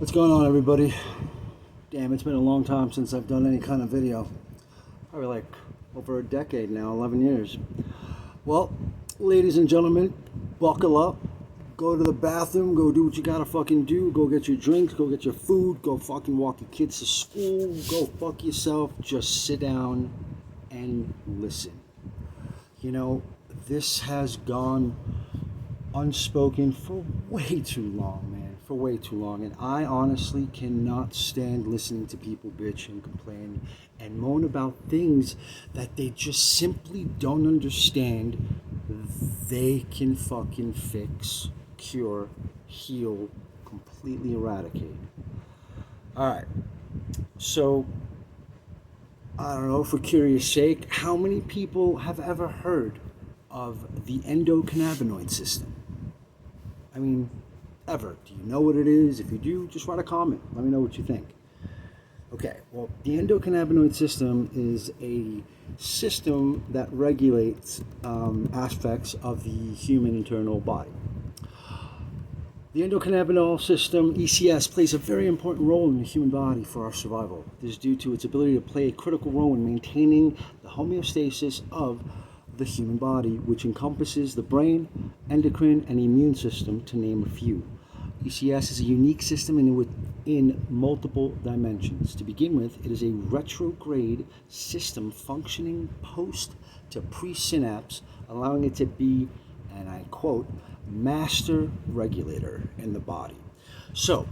What's going on, everybody? Damn, it's been a long time since I've done any kind of video. Probably like over a decade now, 11 years. Well, ladies and gentlemen, buckle up. Go to the bathroom, go do what you gotta fucking do. Go get your drinks, go get your food, go fucking walk your kids to school, go fuck yourself. Just sit down and listen. You know, this has gone unspoken for way too long, man. For way too long. And I honestly cannot stand listening to people bitch and complain and moan about things that they just simply don't understand they can fucking fix, cure, heal, completely eradicate. Alright. So, I don't know, for curious sake, how many people have ever heard of the endocannabinoid system? I mean, ever. Do you know what it is? If you do, just write a comment. Let me know what you think. Okay, well, the endocannabinoid system is a system that regulates aspects of the human internal body. The endocannabinoid system, ECS, plays a very important role in the human body for our survival. This is due to its ability to play a critical role in maintaining the homeostasis of the human body, which encompasses the brain, endocrine, and immune system, to name a few. ECS is a unique system in multiple dimensions. To begin with, it is a retrograde system functioning post to pre-synapse, allowing it to be, and I quote, master regulator in the body. So,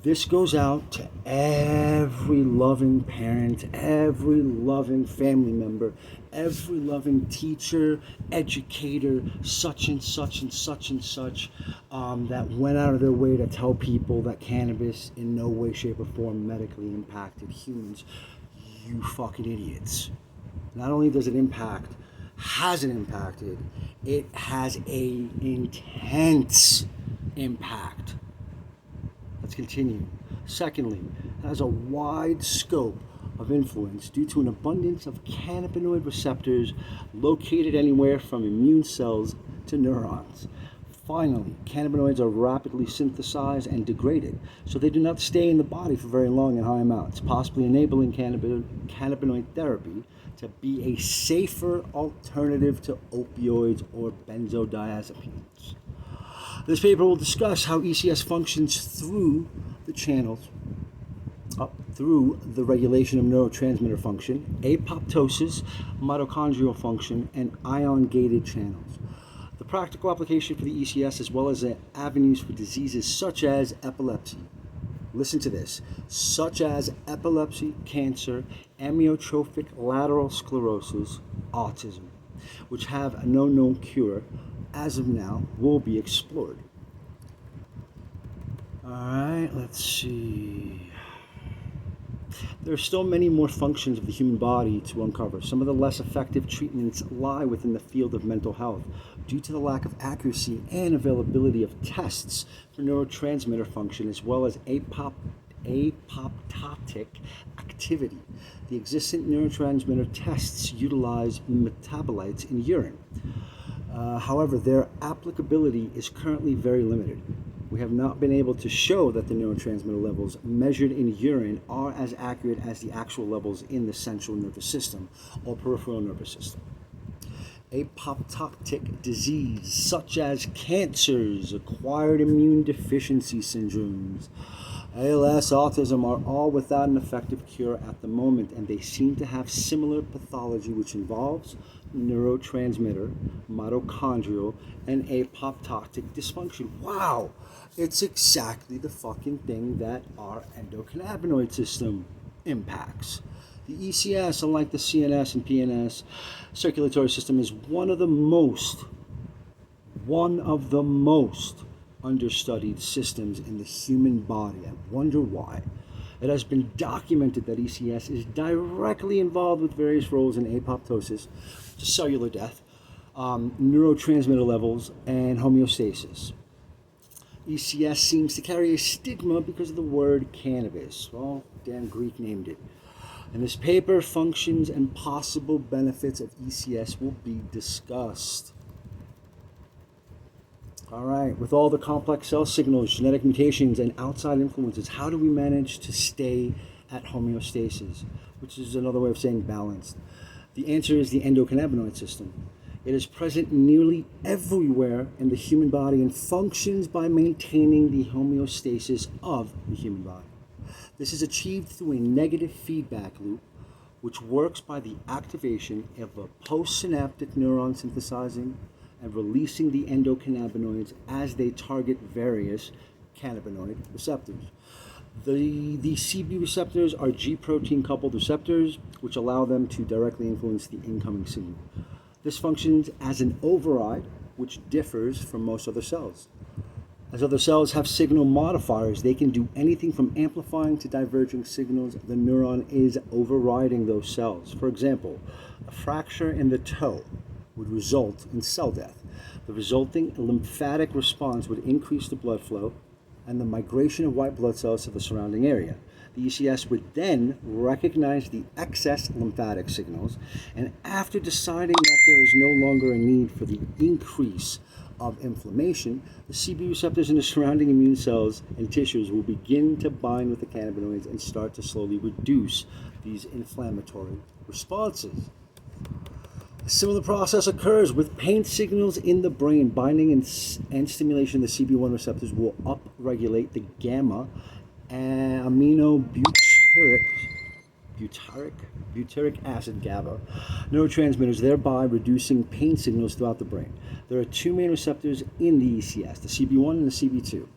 this goes out to every loving parent, every loving family member, every loving teacher, educator, such and such and such and such, that went out of their way to tell people that cannabis in no way, shape, or form medically impacted humans. You fucking idiots. Not only does it hasn't impacted, it has a intense impact. Let's continue. Secondly, it has a wide scope of influence due to an abundance of cannabinoid receptors located anywhere from immune cells to neurons. Finally, cannabinoids are rapidly synthesized and degraded, so they do not stay in the body for very long in high amounts, possibly enabling cannabinoid therapy to be a safer alternative to opioids or benzodiazepines. This paper will discuss how ECS functions through the channels, through the regulation of neurotransmitter function, apoptosis, mitochondrial function, and ion-gated channels. The practical application for the ECS, as well as the avenues for diseases such as epilepsy. Listen to this, such as epilepsy, cancer, amyotrophic lateral sclerosis, autism, which have no known cure, as of now, will be explored. Alright, let's see. There are still many more functions of the human body to uncover. Some of the less effective treatments lie within the field of mental health due to the lack of accuracy and availability of tests for neurotransmitter function, as well as apoptotic activity. The existing neurotransmitter tests utilize metabolites in urine. However, their applicability is currently very limited. We have not been able to show that the neurotransmitter levels measured in urine are as accurate as the actual levels in the central nervous system or peripheral nervous system. Apoptotic disease, such as cancers, acquired immune deficiency syndromes, ALS, autism, are all without an effective cure at the moment, and they seem to have similar pathology which involves neurotransmitter, mitochondrial, and apoptotic dysfunction. Wow! It's exactly the fucking thing that our endocannabinoid system impacts. The ECS, unlike the CNS and PNS circulatory system, is one of the most understudied systems in the human body. I wonder why. It has been documented that ECS is directly involved with various roles in apoptosis, cellular death, neurotransmitter levels, and homeostasis. ECS seems to carry a stigma because of the word cannabis. Well, damn Greek named it. In this paper, functions and possible benefits of ECS will be discussed. All right, with all the complex cell signals, genetic mutations, and outside influences, how do we manage to stay at homeostasis, which is another way of saying balanced? The answer is the endocannabinoid system. It is present nearly everywhere in the human body and functions by maintaining the homeostasis of the human body. This is achieved through a negative feedback loop, which works by the activation of a postsynaptic neuron synthesizing and releasing the endocannabinoids as they target various cannabinoid receptors. The CB receptors are G protein coupled receptors, which allow them to directly influence the incoming signal. This functions as an override, which differs from most other cells. As other cells have signal modifiers, they can do anything from amplifying to diverging signals. The neuron is overriding those cells. For example, a fracture in the toe would result in cell death. The resulting lymphatic response would increase the blood flow and the migration of white blood cells to the surrounding area. The ECS would then recognize the excess lymphatic signals, and after deciding that there is no longer a need for the increase of inflammation, the CB receptors in the surrounding immune cells and tissues will begin to bind with the cannabinoids and start to slowly reduce these inflammatory responses. A similar process occurs with pain signals in the brain. Binding and stimulation of the CB1 receptors will upregulate the gamma butyric acid GABA neurotransmitters, thereby reducing pain signals throughout the brain. There are two main receptors in the ECS, the CB1 and the CB2.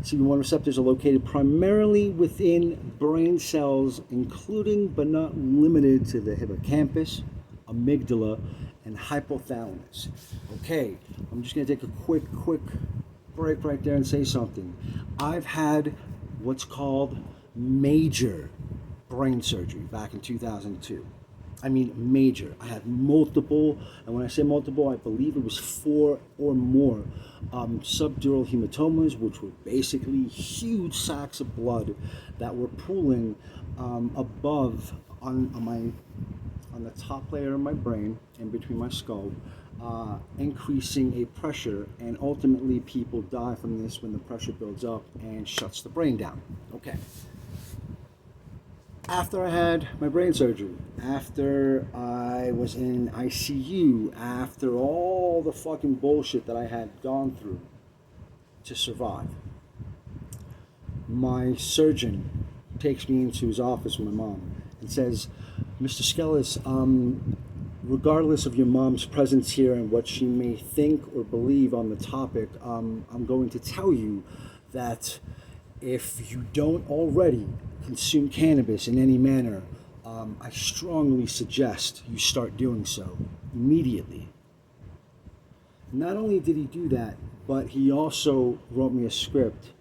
CB1 receptors are located primarily within brain cells, including but not limited to the hippocampus, amygdala, and hypothalamus. Okay, I'm just going to take a quick break right there and say something. I've had what's called major brain surgery back in 2002. I mean major. I had multiple, and when I say multiple, I believe it was 4 or more subdural hematomas, which were basically huge sacks of blood that were pooling above on the top layer of my brain, in between my skull, increasing a pressure, and ultimately people die from this when the pressure builds up and shuts the brain down. Okay. After I had my brain surgery, after I was in ICU, after all the fucking bullshit that I had gone through to survive, my surgeon takes me into his office with my mom and says, "Mr. Skellis, regardless of your mom's presence here and what she may think or believe on the topic, I'm going to tell you that if you don't already consume cannabis in any manner, I strongly suggest you start doing so immediately." Not only did he do that, but he also wrote me a script,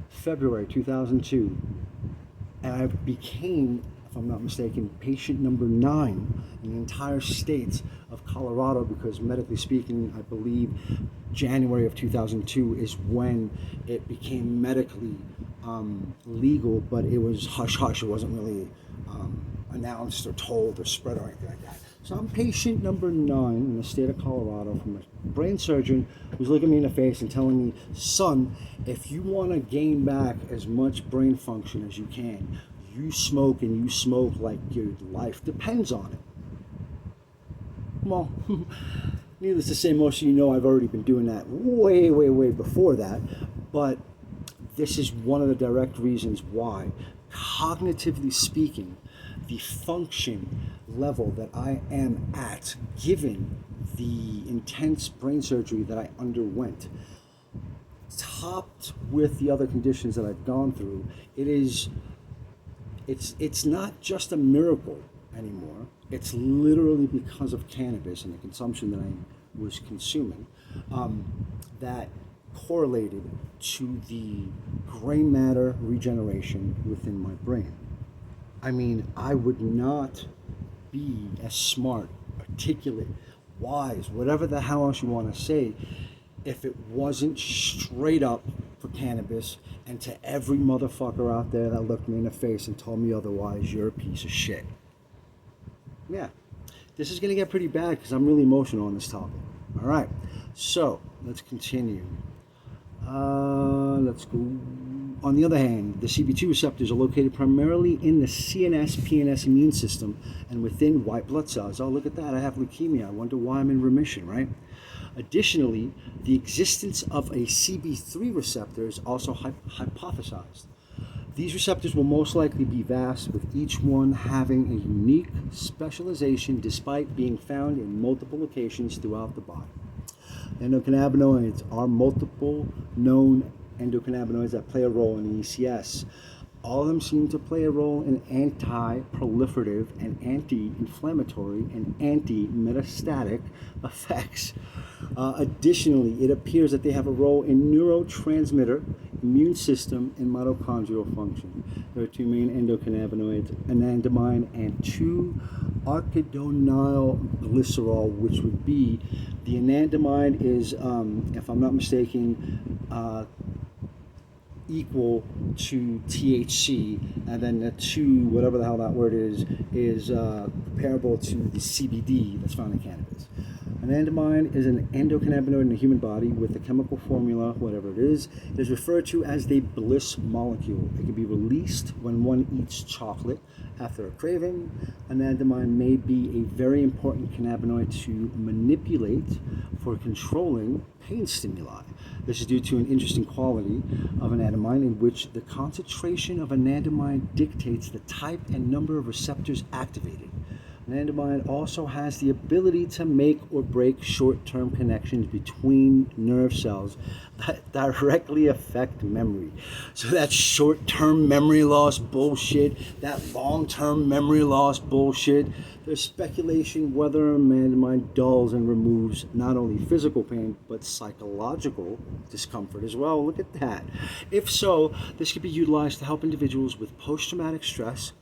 February 2002, and I became, if I'm not mistaken, patient number 9 in the entire state of Colorado, because medically speaking, I believe January of 2002 is when it became medically legal, but it was hush-hush. It wasn't really announced or told or spread or anything like that. So I'm patient number 9 in the state of Colorado from a brain surgeon who's looking me in the face and telling me, "Son, if you want to gain back as much brain function as you can, you smoke, and you smoke like your life depends on it." Well, needless to say, most of you know I've already been doing that way before that, but this is one of the direct reasons why, cognitively speaking, the function level that I am at, given the intense brain surgery that I underwent, topped with the other conditions that I've gone through, it's not just a miracle anymore. It's literally because of cannabis and the consumption that I was consuming that correlated to the gray matter regeneration within my brain. I mean, I would not be as smart, articulate, wise, whatever the hell else you want to say, if it wasn't straight up for cannabis. And to every motherfucker out there that looked me in the face and told me otherwise, you're a piece of shit. Yeah, this is going to get pretty bad because I'm really emotional on this topic. All right, So let's continue. Let's go. On the other hand, the CB2 receptors are located primarily in the CNS PNS immune system and within white blood cells. Oh, look at that. I have leukemia. I wonder why I'm in remission, right? Additionally, the existence of a CB3 receptor is also hypothesized. These receptors will most likely be vast, with each one having a unique specialization despite being found in multiple locations throughout the body. Endocannabinoids are multiple known endocannabinoids that play a role in ECS. All of them seem to play a role in anti-proliferative and anti-inflammatory and anti-metastatic effects. Additionally, it appears that they have a role in neurotransmitter, immune system, and mitochondrial function. There are two main endocannabinoids, anandamide and 2-arachidonyl glycerol, which would be the anandamide is, if I'm not mistaken, equal to THC, and then the 2, whatever the hell that word is comparable to the CBD that's found in cannabis. Anandamide is an endocannabinoid in the human body with the chemical formula, whatever it is referred to as the bliss molecule. It can be released when one eats chocolate after a craving. Anandamide may be a very important cannabinoid to manipulate for controlling pain stimuli. This is due to an interesting quality of anandamide in which the concentration of anandamide dictates the type and number of receptors activated. Anandamide also has the ability to make or break short-term connections between nerve cells that directly affect memory. So that short-term memory loss bullshit, that long-term memory loss bullshit, there's speculation whether anandamide dulls and removes not only physical pain, but psychological discomfort as well. Look at that. If so, this could be utilized to help individuals with post-traumatic stress.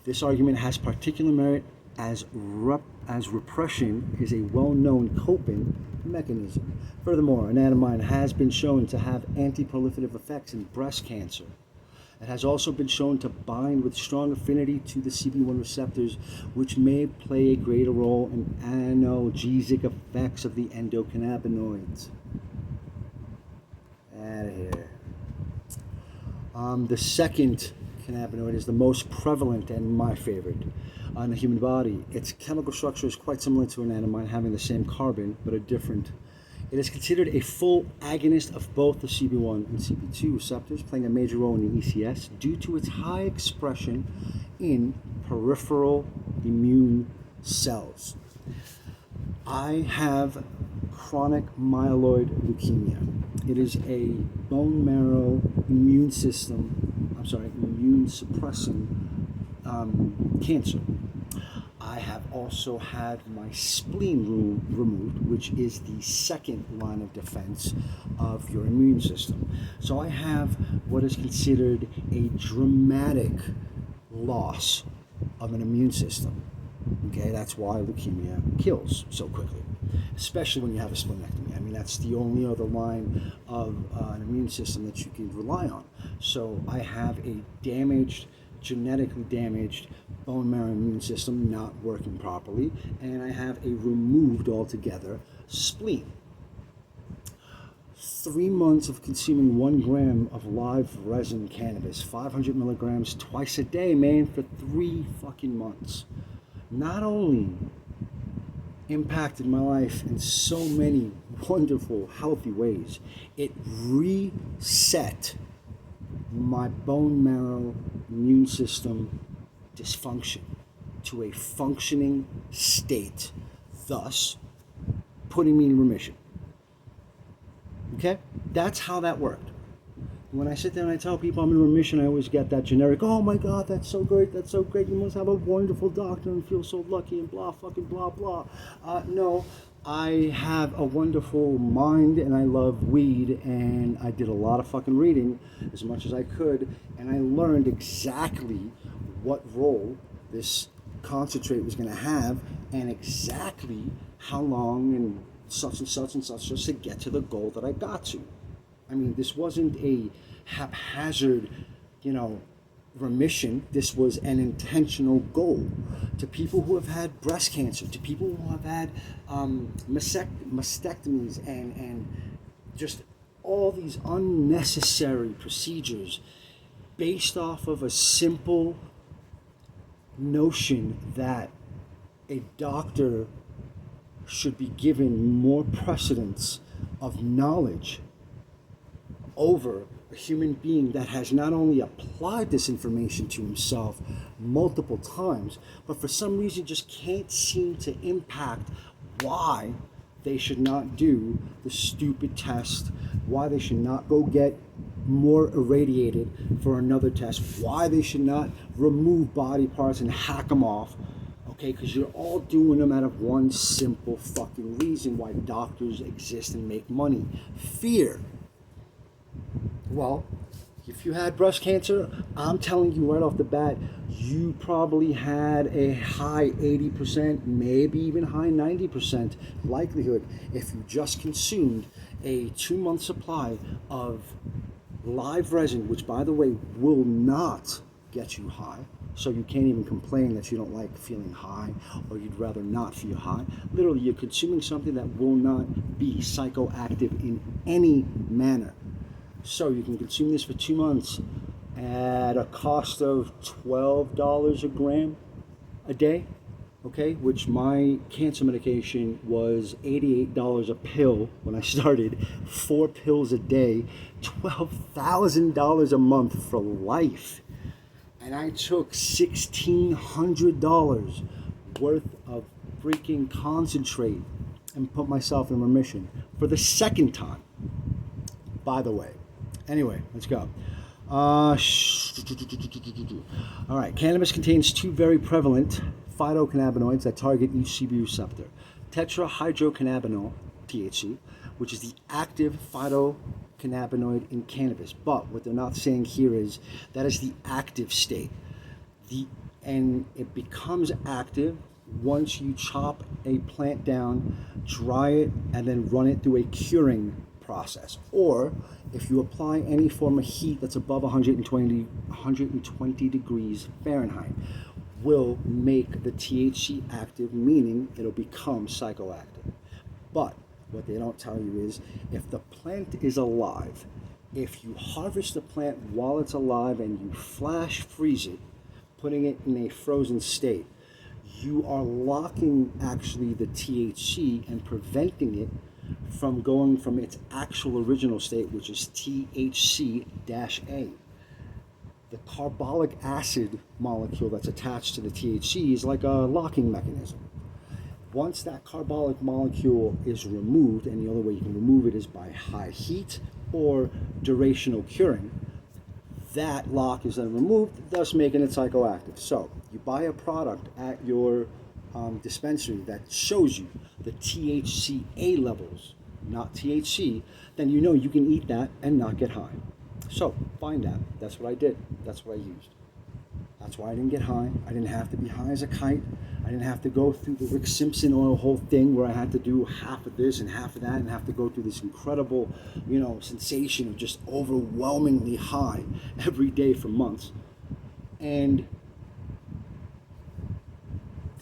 This argument has particular merit as repression is a well-known coping mechanism. Furthermore, anandamide has been shown to have anti-proliferative effects in breast cancer. It has also been shown to bind with strong affinity to the CB1 receptors, which may play a greater role in analgesic effects of the endocannabinoids. Out of here. The second cannabinoid is the most prevalent and my favorite on the human body. Its chemical structure is quite similar to anandamide, having the same carbon but a different. It is considered a full agonist of both the CB1 and CB2 receptors, playing a major role in the ECS due to its high expression in peripheral immune cells. I have chronic myeloid leukemia. It is a bone marrow immune suppressing cancer. I have also had my spleen removed, which is the second line of defense of your immune system. So I have what is considered a dramatic loss of an immune system. Okay, that's why leukemia kills so quickly, especially when you have a splenectomy. I mean, that's the only other line of an immune system that you can rely on. So I have a genetically damaged bone marrow immune system not working properly, and I have a removed altogether spleen. 3 months of consuming 1 gram of live resin cannabis, 500 milligrams twice a day, man, for 3 fucking months. Not only impacted my life in so many wonderful, healthy ways, it reset my bone marrow immune system dysfunction to a functioning state, thus putting me in remission. Okay? That's how that worked. When I sit there and I tell people I'm in remission, I always get that generic, oh my God, that's so great, you must have a wonderful doctor and feel so lucky and blah, fucking blah, blah. No, I have a wonderful mind and I love weed, and I did a lot of fucking reading as much as I could, and I learned exactly what role this concentrate was going to have and exactly how long and such just to get to the goal that I got to. I mean, this wasn't a haphazard, remission. This was an intentional goal. To people who have had breast cancer, to people who have had mastectomies and just all these unnecessary procedures based off of a simple notion that a doctor should be given more precedence of knowledge over a human being that has not only applied this information to himself multiple times, but for some reason just can't seem to impact why they should not do the stupid test, why they should not go get more irradiated for another test, why they should not remove body parts and hack them off. Okay, because you're all doing them out of one simple fucking reason why doctors exist and make money: fear. Well, if you had breast cancer, I'm telling you right off the bat, you probably had a high 80%, maybe even high 90% likelihood if you just consumed a 2-month supply of live resin, which by the way will not get you high. So you can't even complain that you don't like feeling high or you'd rather not feel high. Literally, you're consuming something that will not be psychoactive in any manner. So you can consume this for 2 months at a cost of $12 a gram a day, okay? Which my cancer medication was $88 a pill when I started, 4 pills a day, $12,000 a month for life. And I took $1,600 worth of freaking concentrate and put myself in remission for the second time, by the way. Anyway, let's go. All right, cannabis contains 2 very prevalent phytocannabinoids that target each CB receptor. Tetrahydrocannabinol, THC, which is the active phytocannabinoid in cannabis. But what they're not saying here is that is the active state. And it becomes active once you chop a plant down, dry it, and then run it through a curing process. Or if you apply any form of heat that's above 120 degrees Fahrenheit, will make the THC active, meaning it'll become psychoactive. But what they don't tell you is if the plant is alive, if you harvest the plant while it's alive and you flash freeze it, putting it in a frozen state, you are locking actually the THC and preventing it from going from its actual original state, which is THC-A. The carbolic acid molecule that's attached to the THC is like a locking mechanism. Once that carbolic molecule is removed, and the only way you can remove it is by high heat or durational curing, that lock is then removed, thus making it psychoactive. So you buy a product at your dispensary that shows you the THCA levels, not THC, then you know you can eat that and not get high. So find that. That's what I did. That's what I used. That's why I didn't get high. I didn't have to be high as a kite. I didn't have to go through the Rick Simpson oil whole thing where I had to do half of this and half of that and have to go through this incredible, sensation of just overwhelmingly high every day for months. And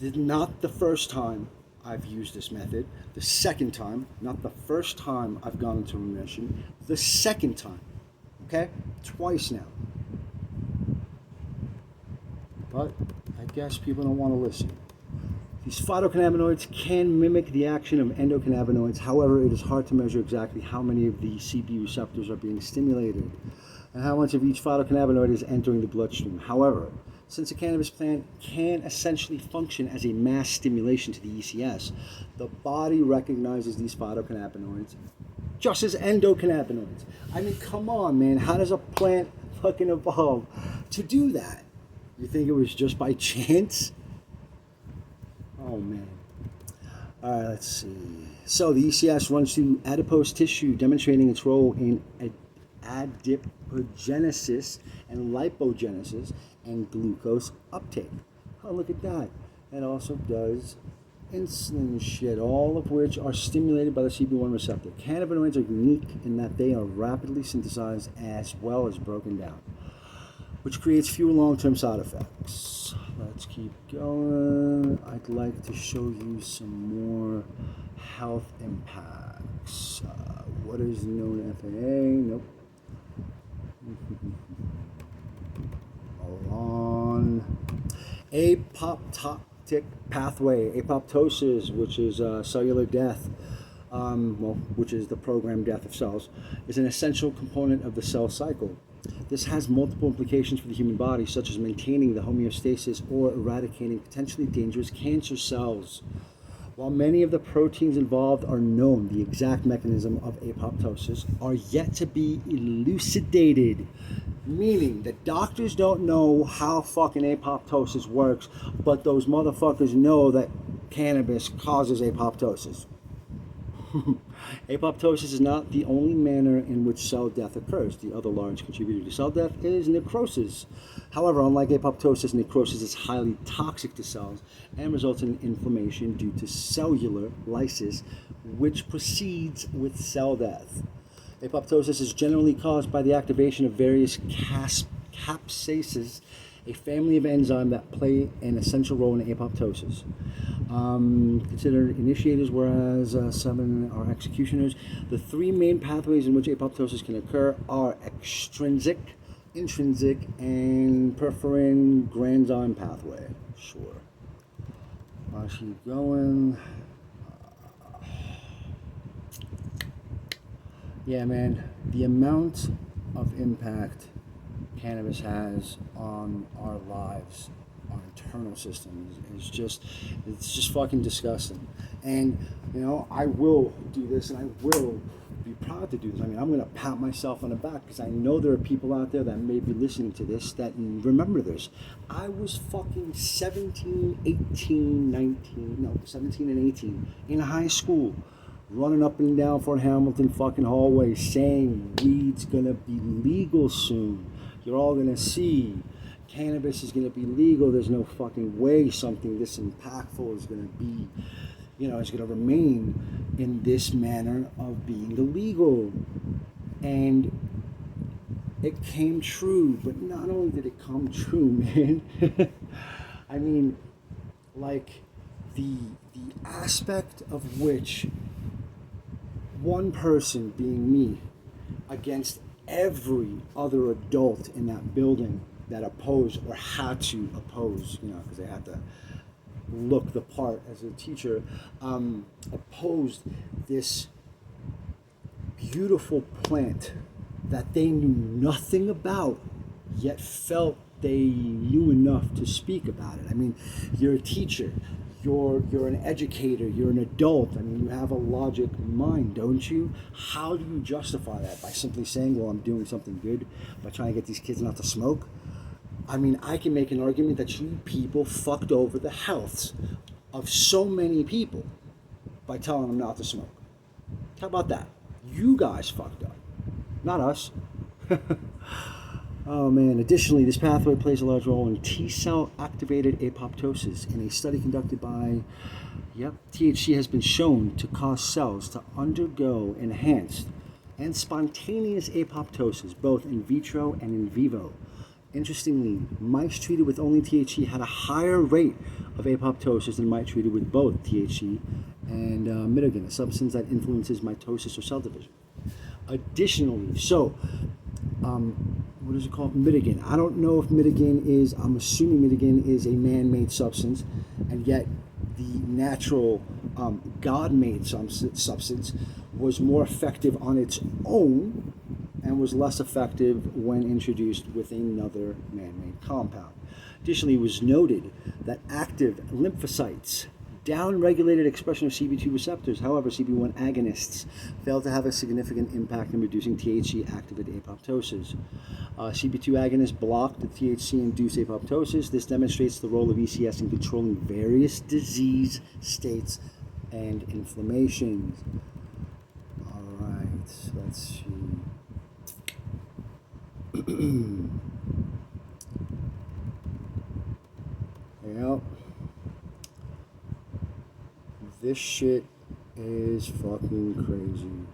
not the first time I've used this method. The second time, not the first time I've gone into remission. The second time, okay? Twice now. But I guess people don't want to listen. These phytocannabinoids can mimic the action of endocannabinoids. However, it is hard to measure exactly how many of the CB receptors are being stimulated and how much of each phytocannabinoid is entering the bloodstream. However, since a cannabis plant can essentially function as a mass stimulation to the ECS, the body recognizes these phytocannabinoids just as endocannabinoids. I mean, come on, man. How does a plant fucking evolve to do that? You think it was just by chance? Oh, man. All right, let's see. So the ECS runs through adipose tissue, demonstrating its role in adipogenesis and lipogenesis and glucose uptake. Oh, look at that. It also does insulin shit, all of which are stimulated by the CB1 receptor. Cannabinoids are unique in that they are rapidly synthesized as well as broken down. which creates fewer long-term side effects. Let's keep going. I'd like to show you some more health impacts. What is known FAA? Nope. Hold on. Apoptotic pathway, apoptosis, which is cellular death, which is the programmed death of cells, is an essential component of the cell cycle. This has multiple implications for the human body, such as maintaining the homeostasis or eradicating potentially dangerous cancer cells. While many of the proteins involved are known, the exact mechanism of apoptosis are yet to be elucidated. Meaning that doctors don't know how fucking apoptosis works, but those motherfuckers know that cannabis causes apoptosis. Apoptosis is not the only manner in which cell death occurs. The other large contributor to cell death is necrosis. However, unlike apoptosis, necrosis is highly toxic to cells and results in inflammation due to cellular lysis, which proceeds with cell death. Apoptosis is generally caused by the activation of various capsases, a family of enzymes that play an essential role in apoptosis. Considered initiators, whereas 7 are executioners. The 3 main pathways in which apoptosis can occur are extrinsic, intrinsic, and perforin granzyme pathway. Sure. I'll keep going. Yeah, man, the amount of impact cannabis has on our lives, our internal systems, is it's just fucking disgusting. And, you know, I will do this and I will be proud to do this. I mean, I'm going to pat myself on the back because I know there are people out there that may be listening to this that remember this. I was fucking 17 and 18 in high school, running up and down Fort Hamilton fucking hallways saying weed's gonna be legal soon. You're all gonna see cannabis is gonna be legal. There's no fucking way something this impactful is gonna be, is gonna remain in this manner of being illegal. And it came true, but not only did it come true, man. I mean, like the aspect of which one person, being me, against every other adult in that building that opposed or had to oppose, because they had to look the part as a teacher, opposed this beautiful plant that they knew nothing about, yet felt they knew enough to speak about it. I mean, you're a teacher. You're an educator, you're an adult. I mean, you have a logic mind, don't you? How do you justify that? By simply saying, well, I'm doing something good by trying to get these kids not to smoke? I mean, I can make an argument that you people fucked over the healths of so many people by telling them not to smoke. How about that? You guys fucked up, not us. Oh man, additionally, this pathway plays a large role in T-cell activated apoptosis. In a study conducted by, THC has been shown to cause cells to undergo enhanced and spontaneous apoptosis, both in vitro and in vivo. Interestingly, mice treated with only THC had a higher rate of apoptosis than mice treated with both THC and mitigan, a substance that influences mitosis or cell division. Additionally, what is it called? Mitigan. I don't know if mitigan is, I'm assuming mitigan is a man-made substance, and yet the natural God-made substance was more effective on its own and was less effective when introduced with another man-made compound. Additionally, it was noted that active lymphocytes down-regulated expression of CB2 receptors. However, CB1 agonists failed to have a significant impact in reducing THC-activated apoptosis. CB2 agonists block the THC-induced apoptosis. This demonstrates the role of ECS in controlling various disease states and inflammations. All right, let's see. Yep. This shit is fucking crazy.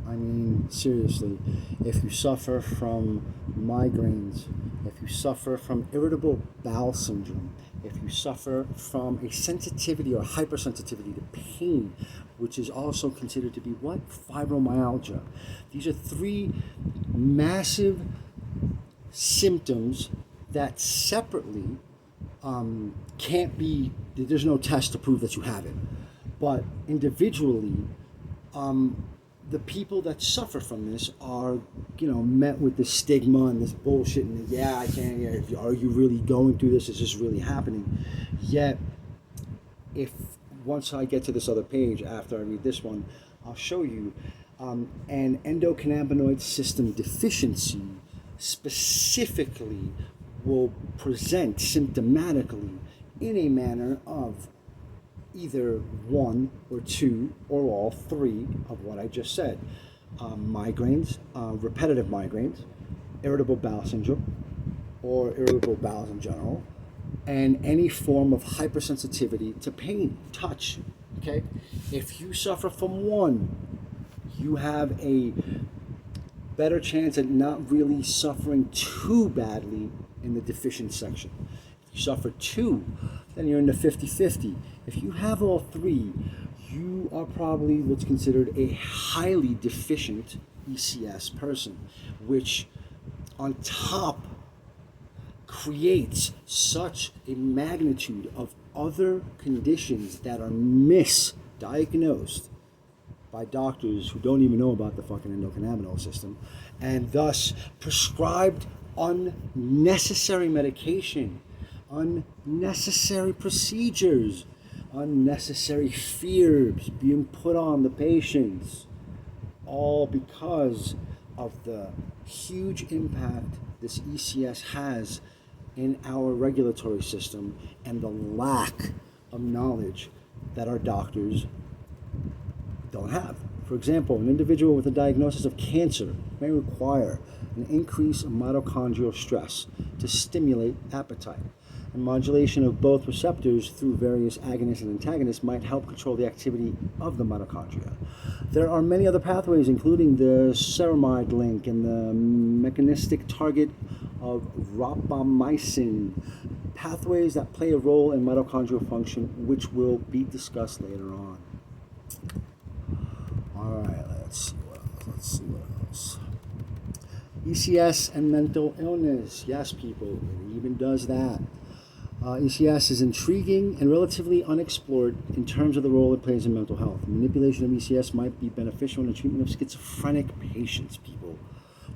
I mean, seriously, if you suffer from migraines, if you suffer from irritable bowel syndrome, if you suffer from a sensitivity or hypersensitivity to pain, which is also considered to be what? Fibromyalgia. These are three massive symptoms that separately can't be, there's no test to prove that you have it. But individually, the people that suffer from this are, met with this stigma and this bullshit and I can't, are you really going through this? Is this really happening? Yet, if once I get to this other page, after I read this one, I'll show you an endocannabinoid system deficiency specifically will present symptomatically in a manner of either one or two or all three of what I just said. Migraines, repetitive migraines, irritable bowel syndrome, or irritable bowels in general, and any form of hypersensitivity to pain, touch, okay? If you suffer from one, you have a better chance at not really suffering too badly in the deficient section. If you suffer two, then you're in the 50-50. If you have all three, you are probably what's considered a highly deficient ECS person, which on top creates such a magnitude of other conditions that are misdiagnosed by doctors who don't even know about the fucking endocannabinoid system, and thus prescribed unnecessary medication, unnecessary procedures, unnecessary fears being put on the patients, all because of the huge impact this ECS has in our regulatory system and the lack of knowledge that our doctors don't have. For example, an individual with a diagnosis of cancer may require an increase of mitochondrial stress to stimulate appetite. And modulation of both receptors through various agonists and antagonists might help control the activity of the mitochondria. There are many other pathways, including the ceramide link and the mechanistic target of rapamycin, pathways that play a role in mitochondrial function, which will be discussed later on. All right, let's see what else. ECS and mental illness. Yes, people, it even does that. ECS is intriguing and relatively unexplored in terms of the role it plays in mental health. Manipulation of ECS might be beneficial in the treatment of schizophrenic patients, people.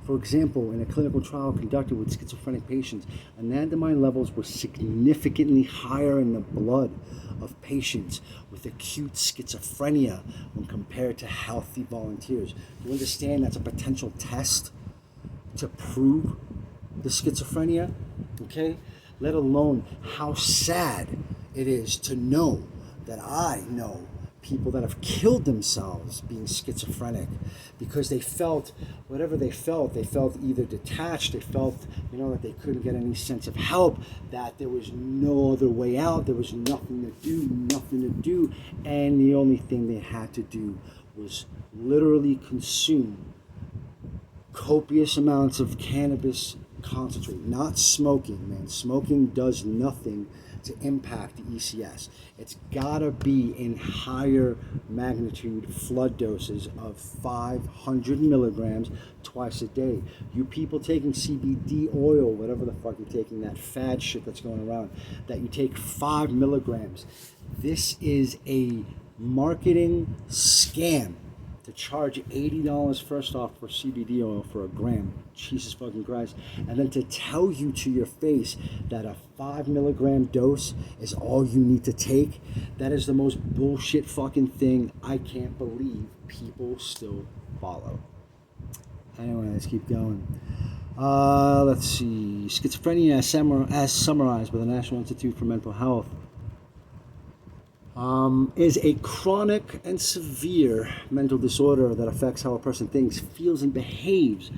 For example, in a clinical trial conducted with schizophrenic patients, anandamide levels were significantly higher in the blood of patients with acute schizophrenia when compared to healthy volunteers. You understand that's a potential test to prove the schizophrenia, okay? Let alone how sad it is to know that I know people that have killed themselves being schizophrenic because they felt whatever they felt either detached, they felt, that they couldn't get any sense of help, that there was no other way out, there was nothing to do, and the only thing they had to do was literally consume copious amounts of cannabis concentrate, not smoking, man. Smoking does nothing to impact the ECS. It's gotta be in higher magnitude flood doses of 500 milligrams twice a day. You people taking CBD oil, whatever the fuck you're taking, that fad shit that's going around, that you take 5 milligrams. This is a marketing scam to charge $80 first off for CBD oil for a gram. Jesus fucking Christ. And then to tell you to your face that a 5 milligram dose is all you need to take. That is the most bullshit fucking thing I can't believe people still follow. Anyway, let's keep going. Let's see. Schizophrenia as summarized by the National Institute for Mental Health is a chronic and severe mental disorder that affects how a person thinks, feels, and behaves.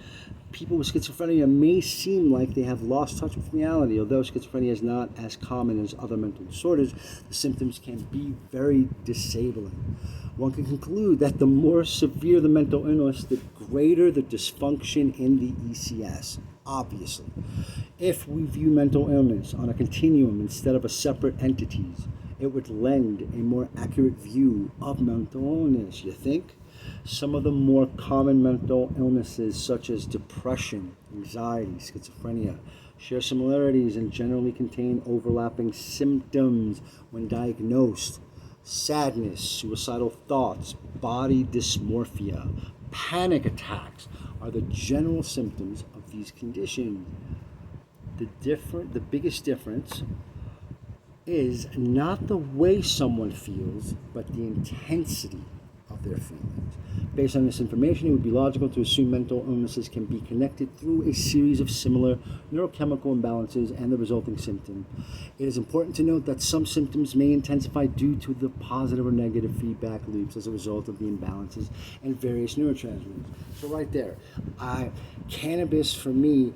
people with schizophrenia may seem like they have lost touch with reality. Although schizophrenia is not as common as other mental disorders, the symptoms can be very disabling. One can conclude that the more severe the mental illness, the greater the dysfunction in the ECS, obviously. If we view mental illness on a continuum instead of a separate entities, it would lend a more accurate view of mental illness, you think? Some of the more common mental illnesses, such as depression, anxiety, schizophrenia, share similarities and generally contain overlapping symptoms when diagnosed. Sadness, suicidal thoughts, body dysmorphia, panic attacks are the general symptoms of these conditions. The biggest difference is not the way someone feels, but the intensity of their feelings. Based on this information, it would be logical to assume mental illnesses can be connected through a series of similar neurochemical imbalances and the resulting symptom. It is important to note that some symptoms may intensify due to the positive or negative feedback loops as a result of the imbalances and various neurotransmitters. So right there, cannabis for me,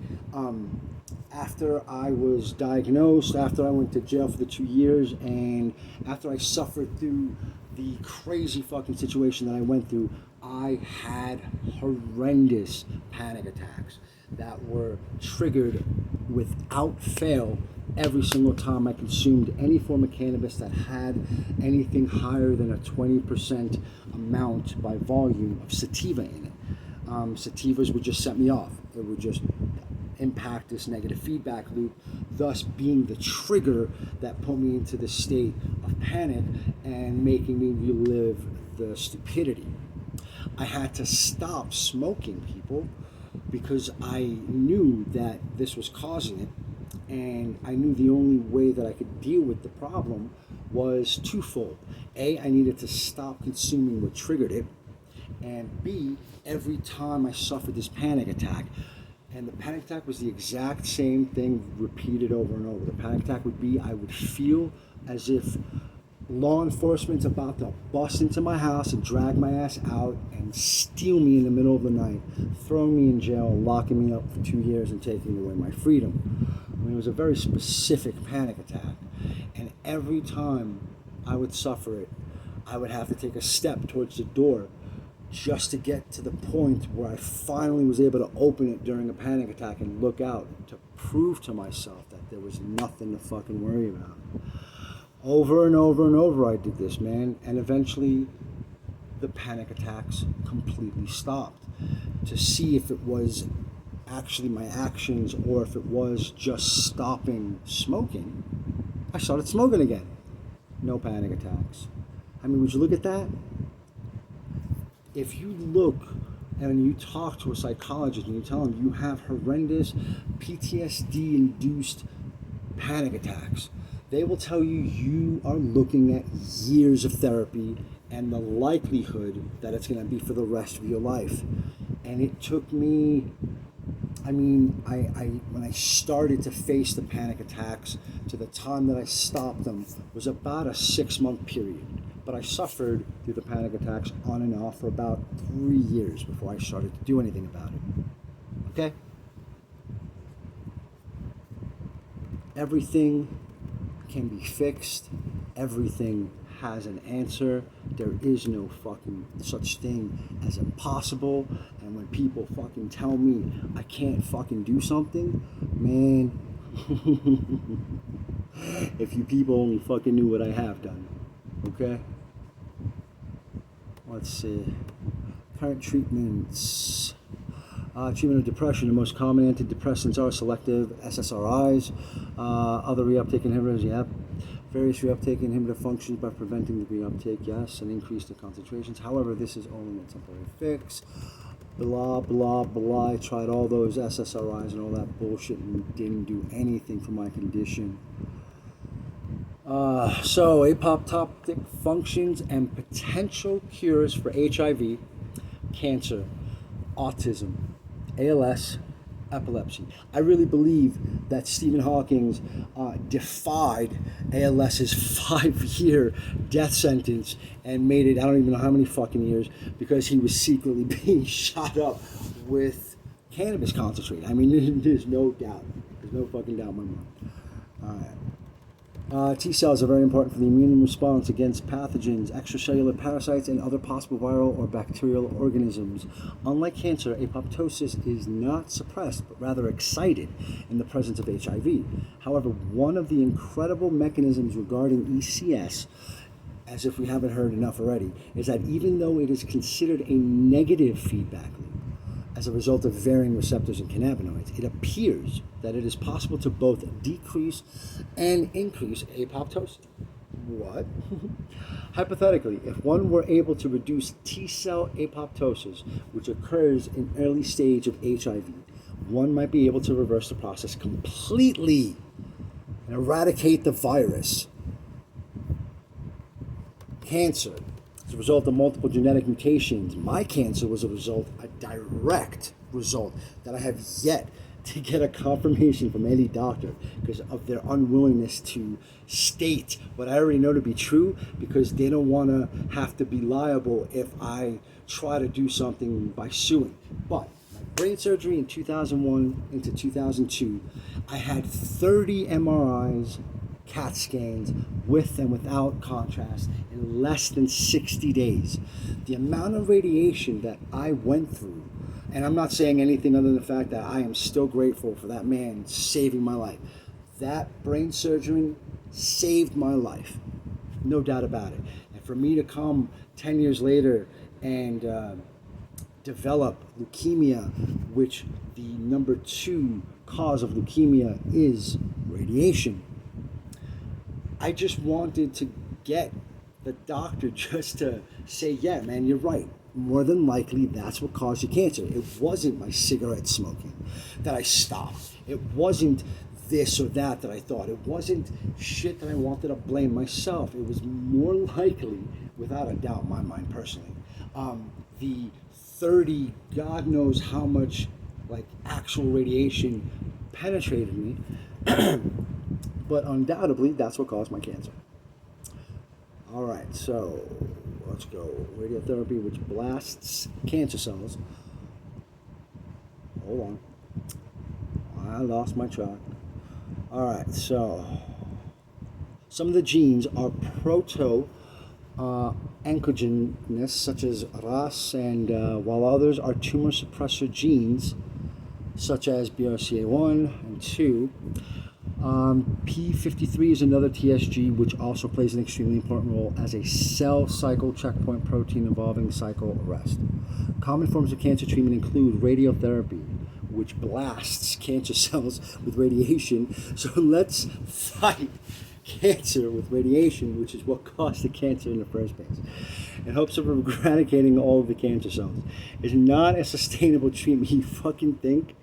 after I was diagnosed, after I went to jail for the 2 years, and after I suffered through the crazy fucking situation that I went through, I had horrendous panic attacks that were triggered without fail every single time I consumed any form of cannabis that had anything higher than a 20% amount by volume of sativa in it. Sativas would just set me off. It would just impact this negative feedback loop, thus being the trigger that put me into this state of panic and making me relive the stupidity. I had to stop smoking, people, because I knew that this was causing it, and I knew the only way that I could deal with the problem was twofold. A, I needed to stop consuming what triggered it, and B, every time I suffered this panic attack, and the panic attack was the exact same thing repeated over and over. The panic attack would be, I would feel as if law enforcement's about to bust into my house and drag my ass out and steal me in the middle of the night, throwing me in jail, locking me up for 2 years and taking away my freedom. I mean, it was a very specific panic attack. And every time I would suffer it, I would have to take a step towards the door just to get to the point where I finally was able to open it during a panic attack and look out to prove to myself that there was nothing to fucking worry about. Over and over and over I did this, man, and eventually the panic attacks completely stopped. To see if it was actually my actions or if it was just stopping smoking, I started smoking again. No panic attacks. I mean, would you look at that? If you look and you talk to a psychologist and you tell them you have horrendous PTSD-induced panic attacks, they will tell you you are looking at years of therapy and the likelihood that it's going to be for the rest of your life. And it took me, I mean, when I started to face the panic attacks to the time that I stopped them was about a 6-month period. But I suffered through the panic attacks on and off for about 3 years before I started to do anything about it. Okay? Everything can be fixed. Everything has an answer. There is no fucking such thing as impossible. And when people fucking tell me I can't fucking do something, man, if you people only fucking knew what I have done. Okay? Let's see. Current treatments. Treatment of depression. The most common antidepressants are selective SSRIs. Other reuptake inhibitors, yep. Various reuptake inhibitor functions by preventing the reuptake, yes, and increase the concentrations. However, this is only a temporary fix. Blah, blah, blah. I tried all those SSRIs and all that bullshit and didn't do anything for my condition. So, apoptotic functions and potential cures for HIV, cancer, autism, ALS, epilepsy. I really believe that Stephen Hawking defied ALS's 5-year death sentence and made it, I don't even know how many fucking years, because he was secretly being shot up with cannabis concentrate. I mean, there's no doubt. There's no fucking doubt in my mind. All right. T cells are very important for the immune response against pathogens, extracellular parasites, and other possible viral or bacterial organisms. Unlike cancer, apoptosis is not suppressed, but rather excited in the presence of HIV. However, one of the incredible mechanisms regarding ECS, as if we haven't heard enough already, is that even though it is considered a negative feedback loop, as a result of varying receptors in cannabinoids, it appears that it is possible to both decrease and increase apoptosis. What? Hypothetically, if one were able to reduce T-cell apoptosis, which occurs in early stage of HIV, one might be able to reverse the process completely and eradicate the virus. Cancer, as a result of multiple genetic mutations. My cancer was a direct result that I have yet to get a confirmation from any doctor because of their unwillingness to state what I already know to be true, because they don't want to have to be liable if I try to do something by suing. But my brain surgery in 2001 into 2002, I had 30 MRIs, CAT scans with and without contrast in less than 60 days. The amount of radiation that I went through, and I'm not saying anything other than the fact that I am still grateful for that man saving my life. That brain surgery saved my life, no doubt about it. And for me to come 10 years later and develop leukemia, which the number 2 cause of leukemia is radiation, I just wanted to get the doctor just to say, yeah, man, you're right. More than likely, that's what caused your cancer. It wasn't my cigarette smoking that I stopped. It wasn't this or that I thought. It wasn't shit that I wanted to blame myself. It was more likely, without a doubt, in my mind personally, the 30, God knows how much, like, actual radiation penetrated me. But undoubtedly, that's what caused my cancer. All right, so let's go. Radiotherapy, which blasts cancer cells. Hold on. I lost my track. All right, so some of the genes are proto-oncogenes, such as RAS, and while others are tumor suppressor genes, such as BRCA1 and 2. P53 is another TSG which also plays an extremely important role as a cell cycle checkpoint protein involving cycle arrest. Common forms of cancer treatment include radiotherapy, which blasts cancer cells with radiation. So let's fight cancer with radiation, which is what caused the cancer in the first place, in hopes of eradicating all of the cancer cells. It's not a sustainable treatment, you fucking think.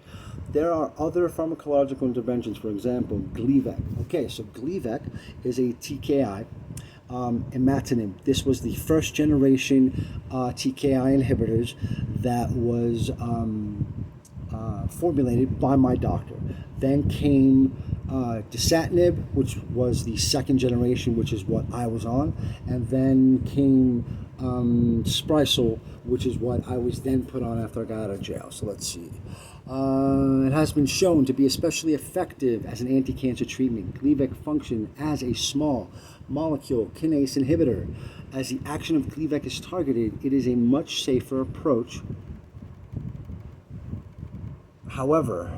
There are other pharmacological interventions, for example, Gleevec. Okay, so Gleevec is a TKI, imatinib. This was the first generation TKI inhibitors that was formulated by my doctor. Then came dasatinib, which was the second generation, which is what I was on. And then came Sprycel, which is what I was then put on after I got out of jail. So let's see. It has been shown to be especially effective as an anti-cancer treatment. Gleevec functions as a small molecule kinase inhibitor. As the action of Gleevec is targeted, it is a much safer approach. However,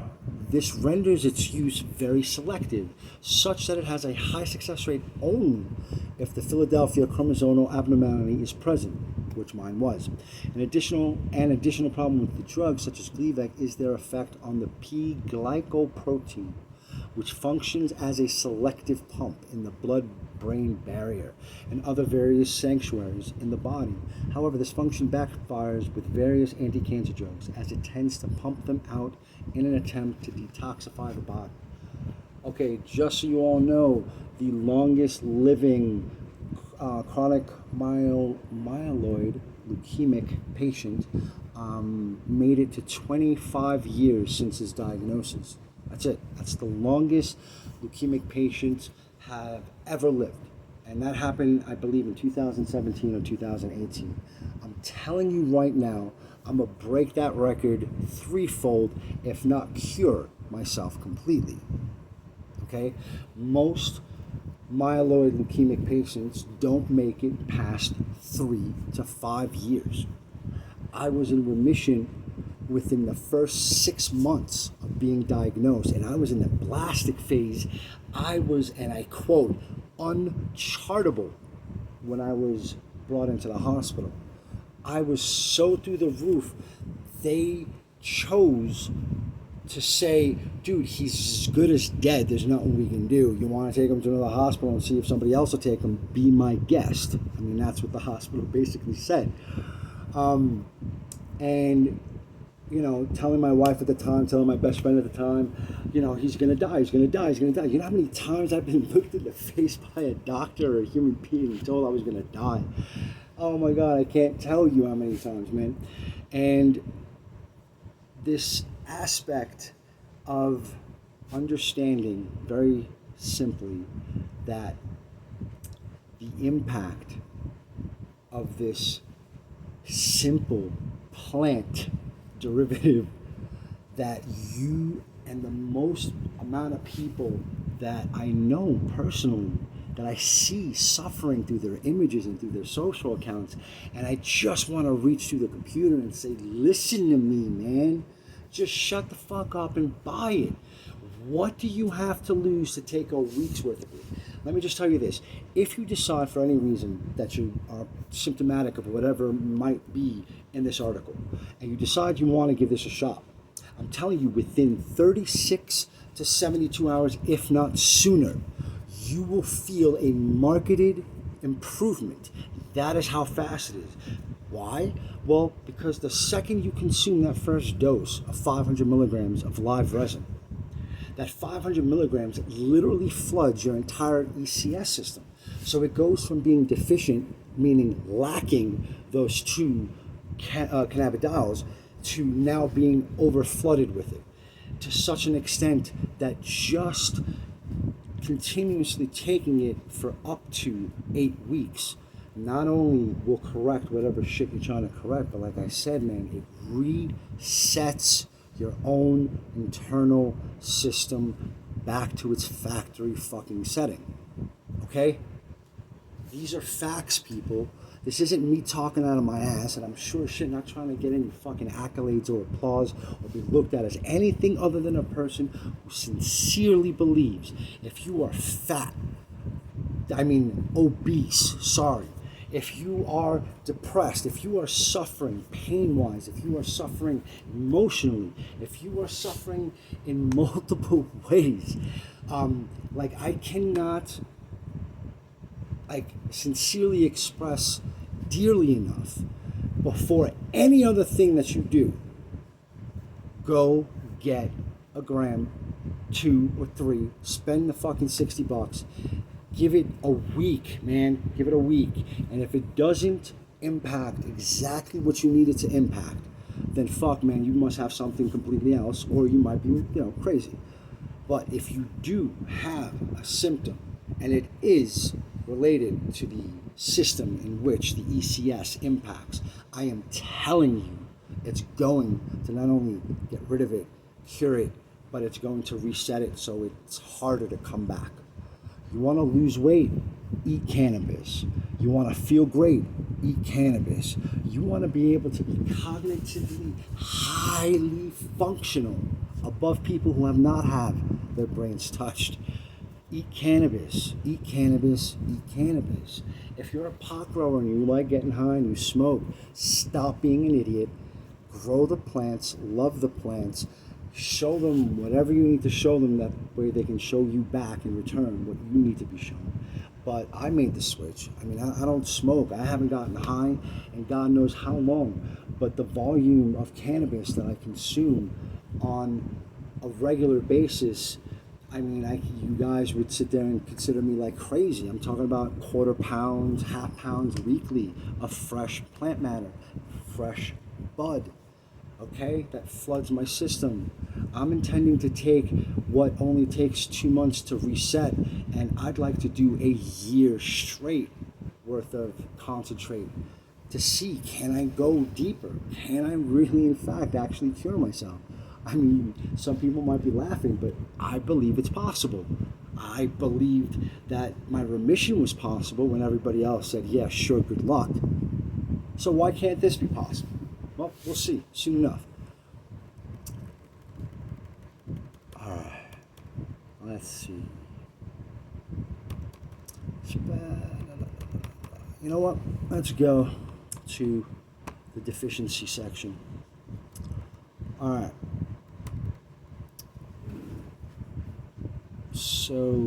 this renders its use very selective, such that it has a high success rate only if the Philadelphia chromosomal abnormality is present, which mine was. An additional problem with the drugs, such as Gleevec, is their effect on the P-glycoprotein, which functions as a selective pump in the blood-brain barrier and other various sanctuaries in the body. However, this function backfires with various anti-cancer drugs, as it tends to pump them out in an attempt to detoxify the body. Okay, just so you all know, the longest living chronic myeloid leukemic patient made it to 25 years since his diagnosis. That's it. That's the longest leukemic patients have ever lived. And that happened, I believe, in 2017 or 2018. I'm telling you right now, I'm going to break that record threefold, if not cure myself completely. Okay? Most myeloid leukemic patients don't make it past 3 to 5 years. I was in remission within the first 6 months of being diagnosed, and I was in the blastic phase. I was, and I quote, unchartable when I was brought into the hospital. I was so through the roof. They chose to say, dude, he's as good as dead. There's nothing we can do. You want to take him to another hospital and see if somebody else will take him? Be my guest. I mean, that's what the hospital basically said. And, you know, telling my wife at the time, telling my best friend at the time, you know, he's going to die, he's going to die, he's going to die. You know how many times I've been looked in the face by a doctor or a human being and told I was going to die? Oh my God, I can't tell you how many times, man. And this aspect of understanding very simply that the impact of this simple plant derivative that you and the most amount of people that I know personally, that I see suffering through their images and through their social accounts, and I just want to reach through the computer and say, listen to me, man. Just shut the fuck up and buy it. What do you have to lose to take a week's worth of it? Let me just tell you this. If you decide for any reason that you are symptomatic of whatever might be in this article, and you decide you want to give this a shot, I'm telling you, within 36 to 72 hours, if not sooner, you will feel a marketed improvement. That is how fast it is. Why? Well, because the second you consume that first dose of 500 milligrams of live resin, that 500 milligrams literally floods your entire ECS system. So it goes from being deficient, meaning lacking those two cannabidiols, to now being overflooded with it, to such an extent that just continuously taking it for up to 8 weeks not only will correct whatever shit you're trying to correct, but like I said, man, it resets your own internal system back to its factory fucking setting. Okay? These are facts, people. This isn't me talking out of my ass, and I'm sure shit not trying to get any fucking accolades or applause or be looked at as anything other than a person who sincerely believes if you are fat, I mean obese, sorry, if you are depressed, if you are suffering pain-wise, if you are suffering emotionally, if you are suffering in multiple ways, like I cannot sincerely express dearly enough before any other thing that you do, go get a gram, 2 or 3, spend the fucking $60. Give it a week, man. Give it a week. And if it doesn't impact exactly what you need it to impact, then fuck, man, you must have something completely else, or you might be, crazy. But if you do have a symptom, and it is related to the system in which the ECS impacts, I am telling you, it's going to not only get rid of it, cure it, but it's going to reset it so it's harder to come back. You want to lose weight? Eat cannabis. You want to feel great? Eat cannabis. You want to be able to be cognitively highly functional above people who have not had their brains touched? Eat cannabis. Eat cannabis. Eat cannabis. If you're a pot grower and you like getting high and you smoke, stop being an idiot. Grow the plants. Love the plants. Show them whatever you need to show them, that way they can show you back in return what you need to be shown. But I made the switch. I mean, I don't smoke. I haven't gotten high in God knows how long. But the volume of cannabis that I consume on a regular basis, I mean, you guys would sit there and consider me like crazy. I'm talking about quarter pounds, half pounds weekly of fresh plant matter, fresh bud. Okay, that floods my system. I'm intending to take what only takes 2 months to reset, and I'd like to do a year straight worth of concentrate to see, can I go deeper? Can I really, in fact, actually cure myself? I mean, some people might be laughing, but I believe it's possible. I believed that my remission was possible when everybody else said, yeah, sure, good luck. So why can't this be possible? Well, we'll see soon enough. All right, let's see. You know what? Let's go to the deficiency section. All right. So,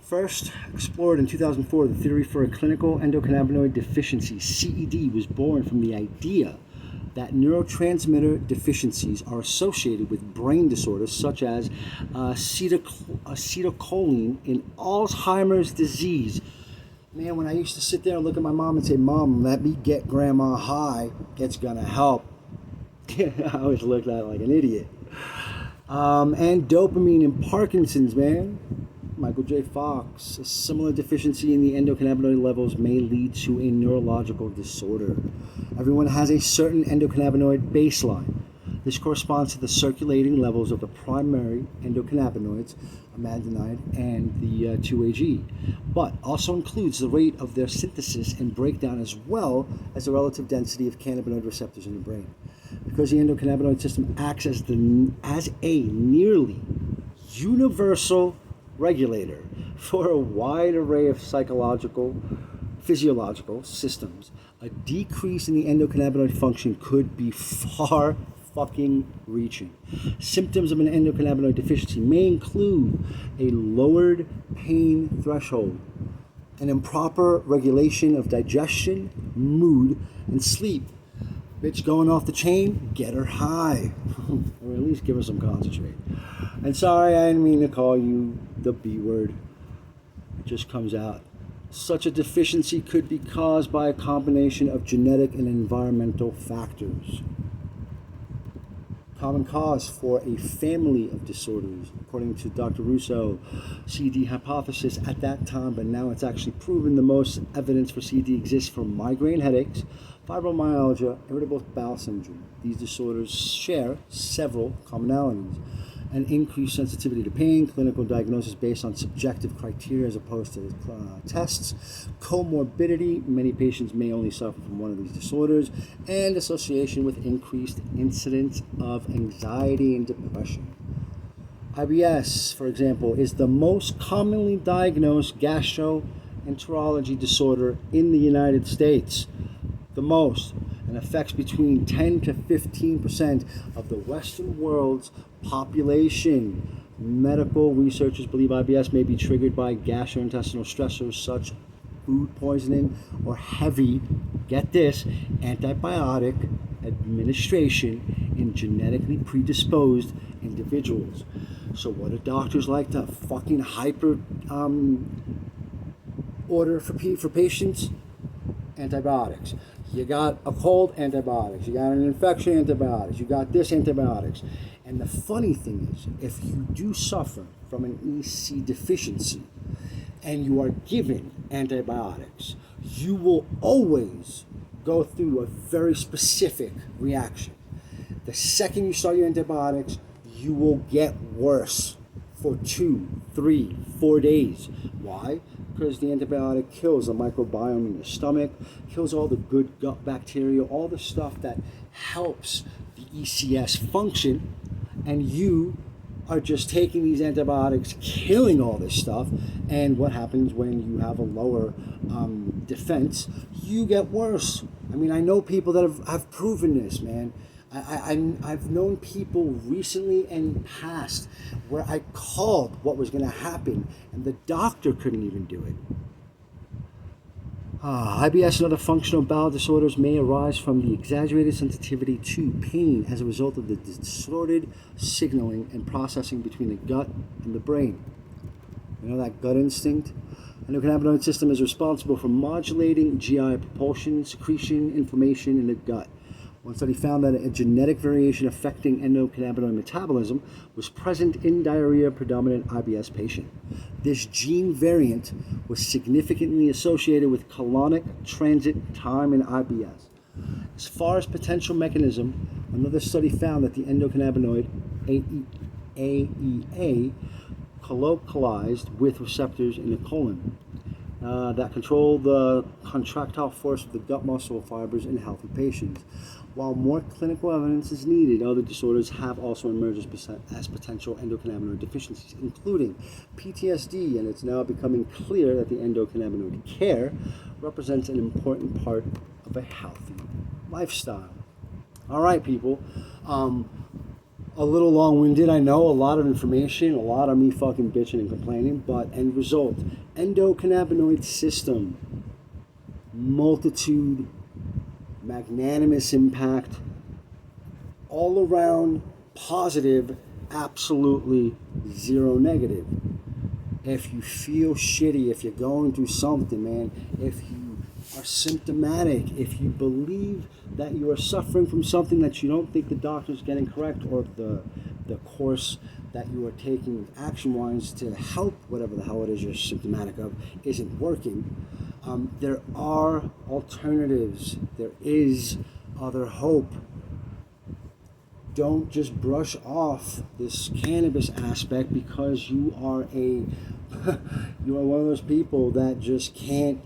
first explored in 2004, the theory for a clinical endocannabinoid deficiency, CED, was born from the idea that neurotransmitter deficiencies are associated with brain disorders such as acetylcholine in Alzheimer's disease. Man, when I used to sit there and look at my mom and say, Mom, let me get grandma high, it's gonna help. I always looked at it like an idiot. And dopamine in Parkinson's, man. Michael J. Fox, a similar deficiency in the endocannabinoid levels may lead to a neurological disorder. Everyone has a certain endocannabinoid baseline. This corresponds to the circulating levels of the primary endocannabinoids, imatinide and the 2-AG, but also includes the rate of their synthesis and breakdown as well as the relative density of cannabinoid receptors in the brain. Because the endocannabinoid system acts as a nearly universal regulator for a wide array of physiological systems, a decrease in the endocannabinoid function could be far fucking reaching. Symptoms of an endocannabinoid deficiency may include a lowered pain threshold, an improper regulation of digestion, mood, and sleep. Bitch going off the chain, get her high. Or at least give her some concentrate. And sorry, I didn't mean to call you the B word. It just comes out. Such a deficiency could be caused by a combination of genetic and environmental factors. Common cause for a family of disorders, according to Dr. Russo, CD hypothesis at that time, but now it's actually proven the most evidence for CD exists for migraine headaches, fibromyalgia, irritable bowel syndrome. These disorders share several commonalities: an increased sensitivity to pain, clinical diagnosis based on subjective criteria as opposed to tests, comorbidity, many patients may only suffer from one of these disorders, and association with increased incidence of anxiety and depression. IBS, for example, is the most commonly diagnosed gastroenterology disorder in the United States. The most, and affects between 10 to 15% of the Western world's population. Medical researchers believe IBS may be triggered by gastrointestinal stressors such as food poisoning or heavy, get this, antibiotic administration in genetically predisposed individuals. So what do doctors like to fucking hyper order for patients? Antibiotics. You got a cold, antibiotics. You got an infection, antibiotics. You got this, antibiotics. And the funny thing is, if you do suffer from an EC deficiency and you are given antibiotics, you will always go through a very specific reaction. The second you start your antibiotics, you will get worse for 2, 3, 4 days. Why? Because the antibiotic kills the microbiome in your stomach, kills all the good gut bacteria, all the stuff that helps the ECS function, and you are just taking these antibiotics, killing all this stuff. And what happens when you have a lower defense? You get worse. I mean, I know people that have proven this, man. I've known people recently and past where I called what was going to happen and the doctor couldn't even do it. IBS and other functional bowel disorders may arise from the exaggerated sensitivity to pain as a result of the distorted signaling and processing between the gut and the brain. You know that gut instinct? The endocannabinoid system is responsible for modulating GI propulsion, secretion, inflammation in the gut. One study found that a genetic variation affecting endocannabinoid metabolism was present in diarrhea-predominant IBS patient. This gene variant was significantly associated with colonic transit time in IBS. As far as potential mechanism, another study found that the endocannabinoid AEA colocalized with receptors in the colon that control the contractile force of the gut muscle fibers in healthy patients. While more clinical evidence is needed, other disorders have also emerged as potential endocannabinoid deficiencies, including PTSD, and it's now becoming clear that the endocannabinoid care represents an important part of a healthy lifestyle. All right, people. A little long-winded, I know, a lot of information, a lot of me fucking bitching and complaining, but end result, endocannabinoid system, multitude, magnanimous impact, all around positive, absolutely zero negative. If you feel shitty, if you're going through something, man, if you are symptomatic, if you believe that you are suffering from something that you don't think the doctor's getting correct, or the course that you are taking action-wise to help whatever the hell it is you're symptomatic of isn't working, there are alternatives. There is other hope. Don't just brush off this cannabis aspect because you are you are one of those people that just can't,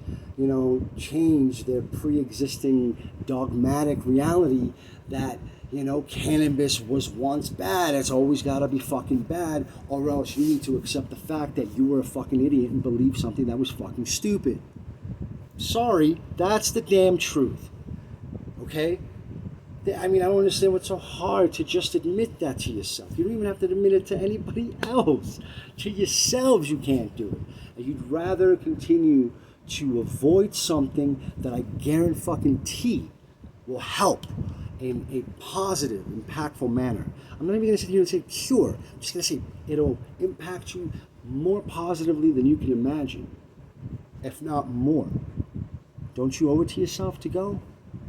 change their pre-existing dogmatic reality that, cannabis was once bad. It's always got to be fucking bad, or else you need to accept the fact that you were a fucking idiot and believe something that was fucking stupid. Sorry, that's the damn truth. Okay? I don't understand what's so hard to just admit that to yourself. You don't even have to admit it to anybody else. To yourselves, you can't do it. And you'd rather continue to avoid something that I guarantee will help in a positive, impactful manner. I'm not even going to sit here and say cure. I'm just going to say it'll impact you more positively than you can imagine, if not more. Don't you owe it to yourself to go?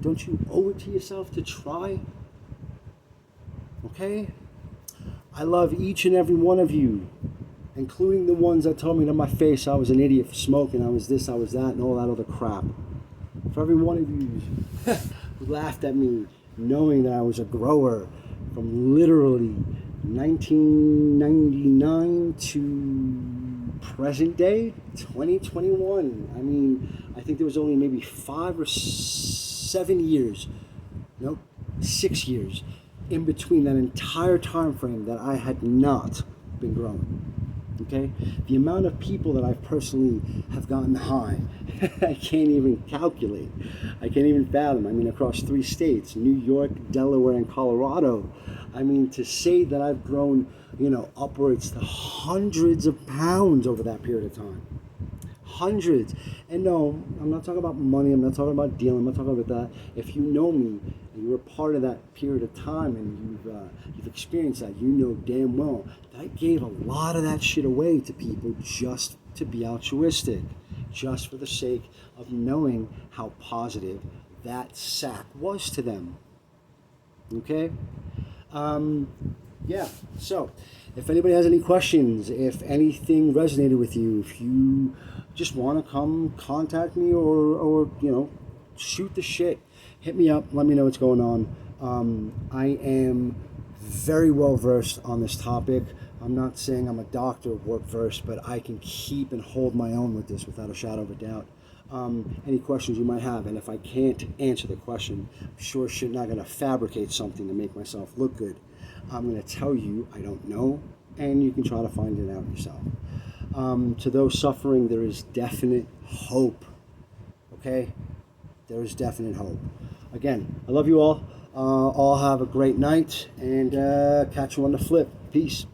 Don't you owe it to yourself to try? Okay? I love each and every one of you, including the ones that told me to my face I was an idiot for smoking, I was this, I was that, and all that other crap. For every one of you who laughed at me knowing that I was a grower from literally 1999 to present day, 2021. I think there was only maybe 5 or 7 years, 6 years in between that entire time frame that I had not been growing. Okay? The amount of people that I personally have gotten high, I can't even calculate. I can't even fathom. Across 3 states, New York, Delaware, and Colorado. To say that I've grown, upwards to hundreds of pounds over that period of time. Hundreds. And no, I'm not talking about money, I'm not talking about dealing, I'm not talking about that. If you know me and you were part of that period of time and you've experienced that, you know damn well that I gave a lot of that shit away to people just to be altruistic, just for the sake of knowing how positive that sack was to them. Okay? Yeah, so if anybody has any questions, if anything resonated with you, if you just want to come contact me or shoot the shit, hit me up, let me know what's going on. I am very well versed on this topic. I'm not saying I'm a doctor of work versed, but I can keep and hold my own with this without a shadow of a doubt. Any questions you might have, and if I can't answer the question, I'm sure shit not going to fabricate something to make myself look good. I'm going to tell you I don't know, and you can try to find it out yourself. To those suffering, there is definite hope. Okay? There is definite hope. Again, I love you all. All have a great night, and catch you on the flip. Peace.